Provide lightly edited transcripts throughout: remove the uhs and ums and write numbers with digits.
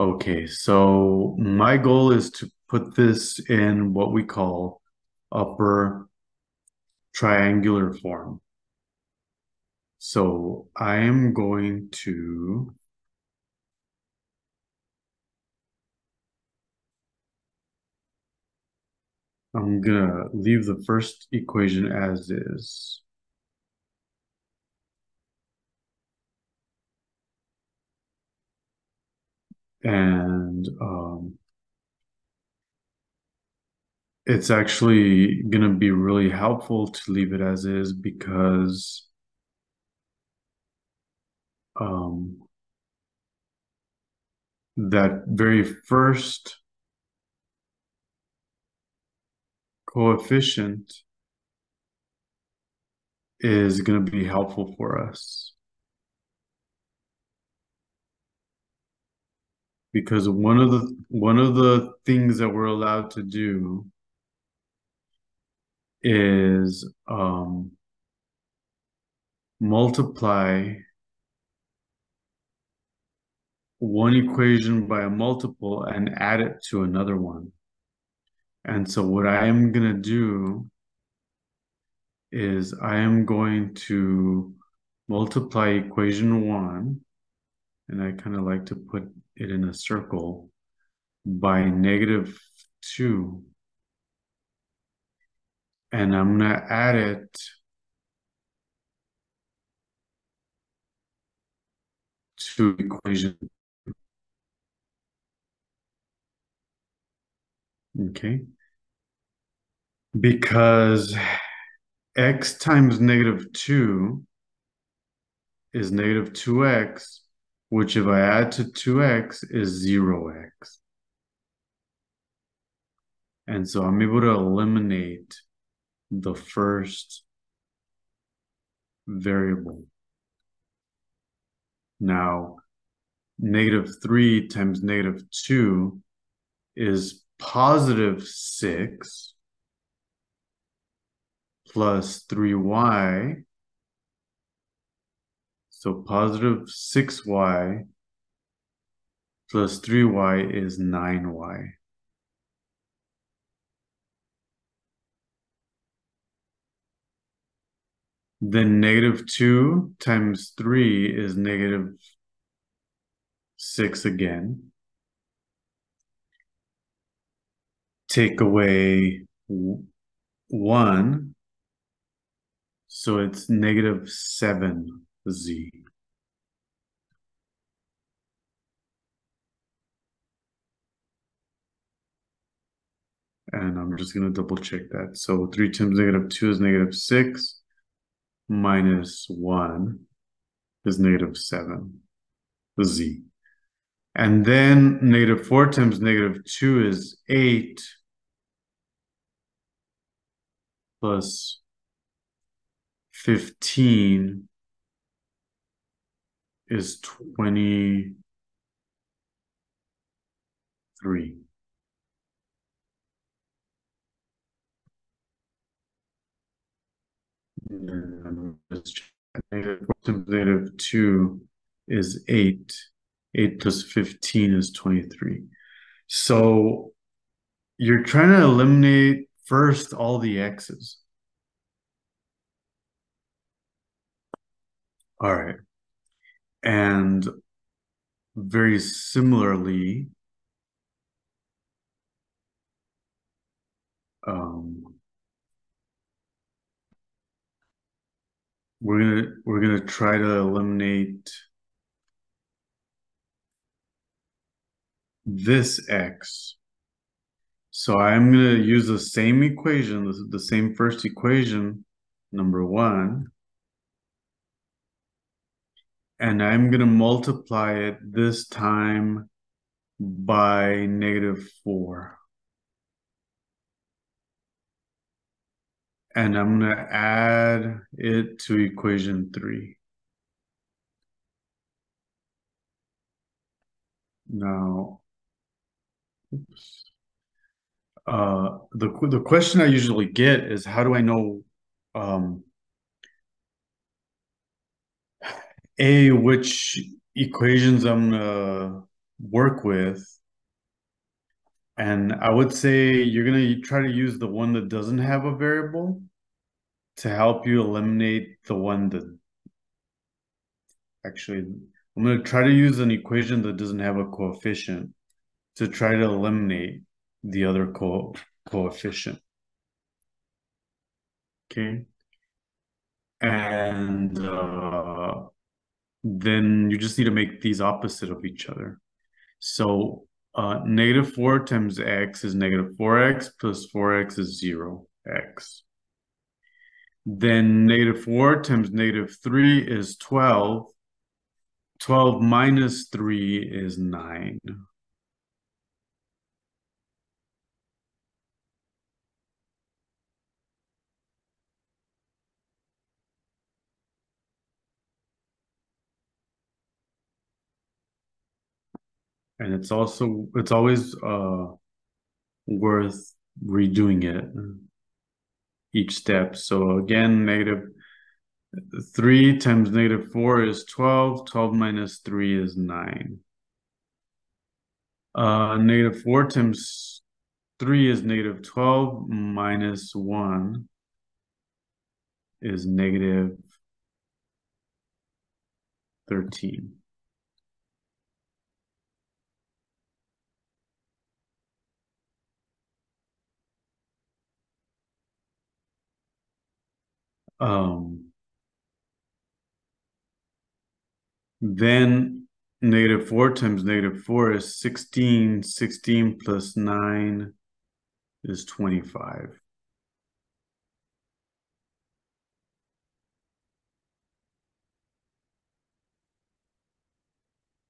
Okay, so my goal is to put this in what we call upper triangular form. So I am going to I'm gonna leave the first equation as is. And it's actually gonna be really helpful to leave it as is because um, that very first coefficient is going to be helpful for us because one of the things that we're allowed to do is multiply one equation by a multiple and add it to another one. And so what I am going to do is I am going to multiply equation one, and I kind of like to put it in a circle, by -2. And I'm going to add it to equation. Okay. Because x times -2 is -2x, which if I add to 2x is 0x. And so I'm able to eliminate the first variable. Now, -3 times -2 is +6 plus 3y. So +6y plus 3y is 9y. Then -2 times 3 is -6 again. Take away 1, so it's -7z. And I'm just going to double check that. So 3 times -2 is -6, minus 1 is -7z. And then -4 times -2 is 8, plus 15 is 23. -2 is 8. 8 plus 15 is 23. So you're trying to eliminate first all the x's. All right. And very similarly, we're gonna try to eliminate this x. So I'm gonna use the same equation, the same first equation, number 1, and I'm gonna multiply it this time by -4. And I'm gonna add it to equation 3. Now, oops. The question I usually get is, how do I know which equations I'm gonna work with. And I would say you're going to try to use the one that doesn't have a variable to help you eliminate the one that actually, I'm going to try to use an equation that doesn't have a coefficient to try to eliminate the other coefficient. Okay. And then you just need to make these opposite of each other. So negative 4 times x is negative 4x plus 4x is 0x. Then negative 4 times negative 3 is 12. 12 minus 3 is 9. And it's always worth redoing it each step. So again, negative 3 times negative 4 is 12. 12 minus 3 is 9. Negative 4 times 3 is negative 12 minus 1 is negative 13. Then negative 4 times negative 4 is 16. 16 plus 9 is 25.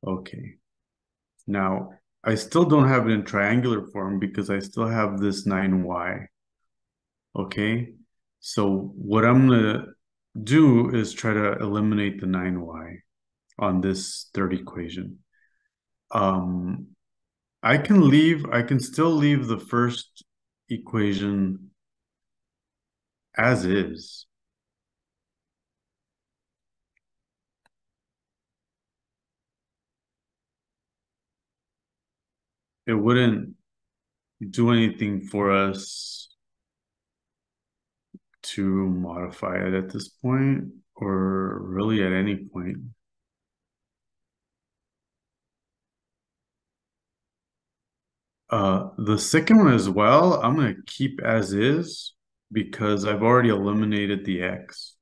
Okay. Now, I still don't have it in triangular form because I still have this 9y. Okay. So what I'm going to do is try to eliminate the 9y on this third equation. I can still leave the first equation as is. It wouldn't do anything for us to modify it at this point, or really at any point. The second one as well, I'm going to keep as is because I've already eliminated the x.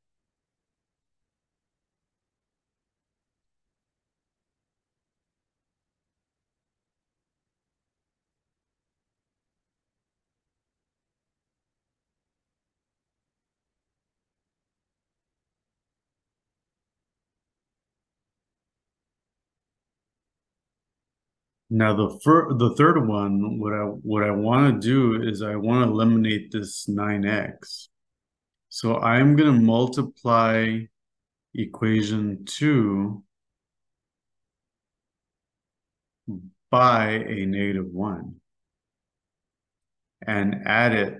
Now the third one, what I want to do is I want to eliminate this 9x. So I'm going to multiply equation 2 by a negative 1 and add it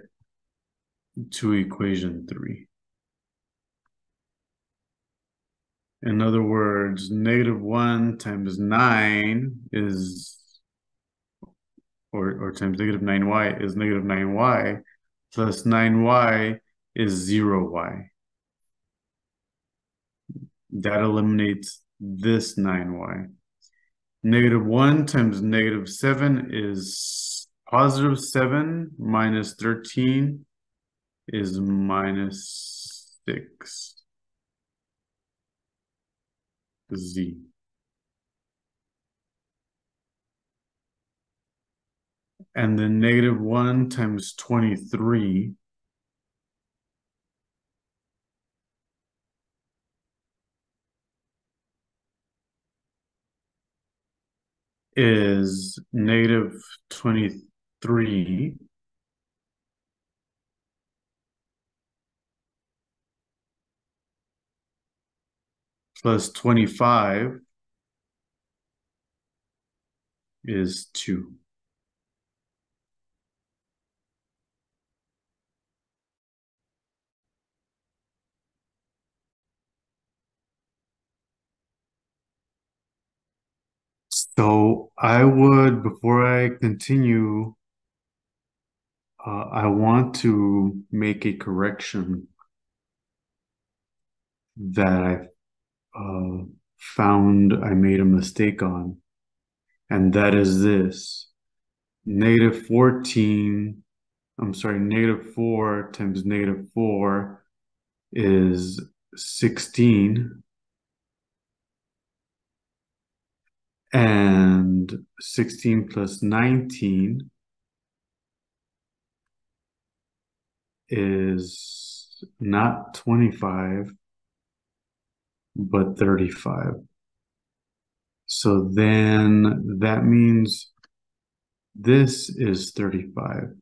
to equation 3. In other words, negative 1 times 9 is, or times negative 9y is negative 9y, plus 9y is 0y. That eliminates this 9y. Negative 1 times negative 7 is positive 7 minus 13 is minus 6. Z. And then negative 1 times 23 is negative 23 plus 25 is 2. So I would, before I continue, I want to make a correction that I found I made a mistake on, and that is this. Negative 14, I'm sorry, negative 4 times negative 4 is 16, and 16 plus 19 is not 25, but 35. So then that means this is 35.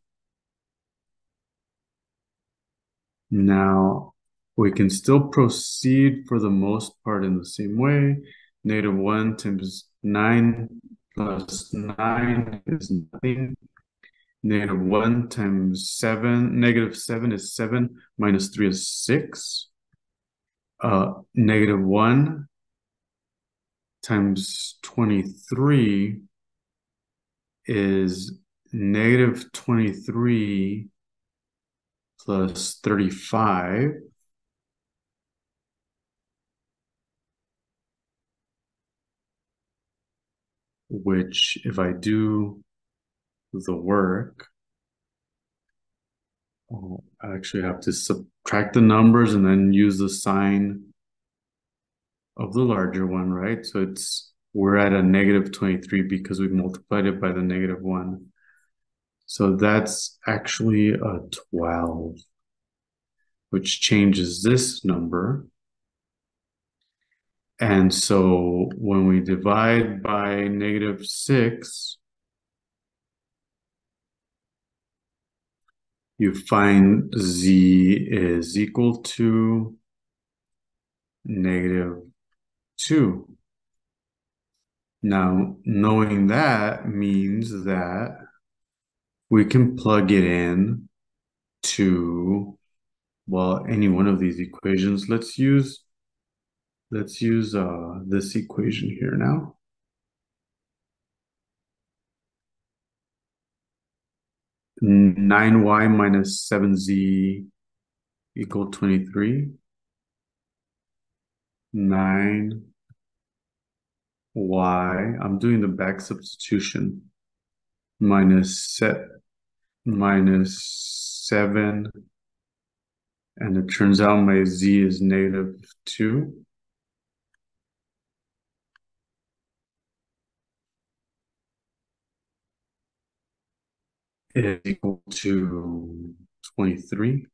Now we can still proceed for the most part in the same way. Negative 1 times 9 plus 9 is nothing. Negative 1 times 7, negative 7 is 7, minus 3 is 6. Negative 1 times 23 is negative 23 plus 35, which if I do the work, I actually have to subtract the numbers and then use the sign of the larger one, right? So we're at a negative 23 because we multiplied it by the negative 1. So that's actually a 12, which changes this number. And so when we divide by negative 6, you find z is equal to negative 2. Now, knowing that means that we can plug it in to, well, any one of these equations. Let's use this equation here now. 9y minus 7z equal 23. 9y, I'm doing the back substitution, minus 7, and it turns out my z is negative 2. Is equal to 23.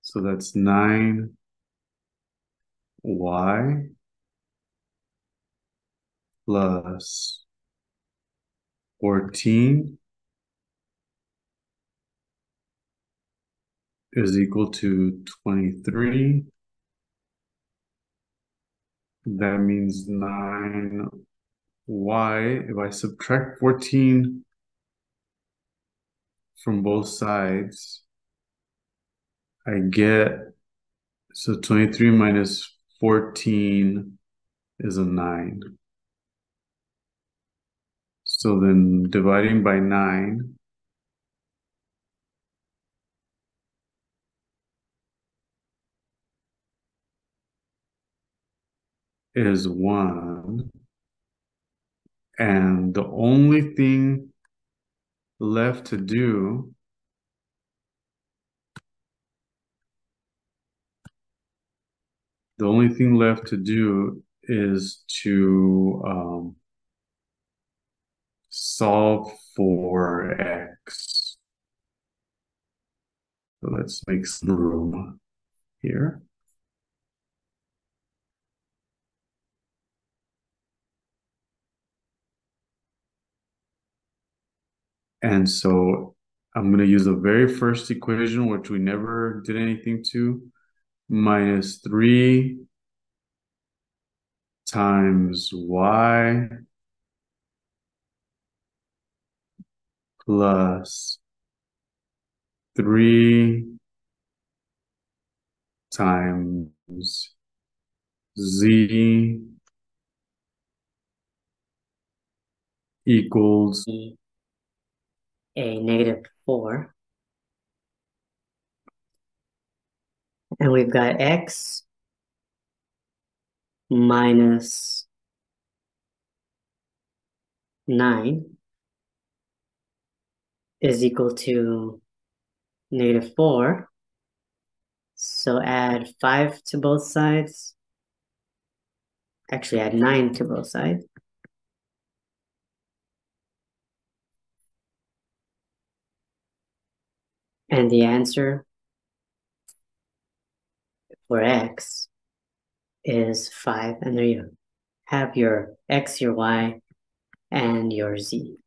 So that's 9y plus 14 is equal to 23. That means 9y. If I subtract 14 from both sides, I get, so 23 minus 14 is a 9. So then dividing by 9 is 1. And the only thing left to do is to solve for x. So let's make some room here. And so I'm going to use the very first equation, which we never did anything to, minus 3 times y plus 3 times z, equals a negative 4. And we've got x minus 9 is equal to negative 4. So add 5 to both sides. Actually, add 9 to both sides. And the answer for x is 5. And there you have your x, your y, and your z.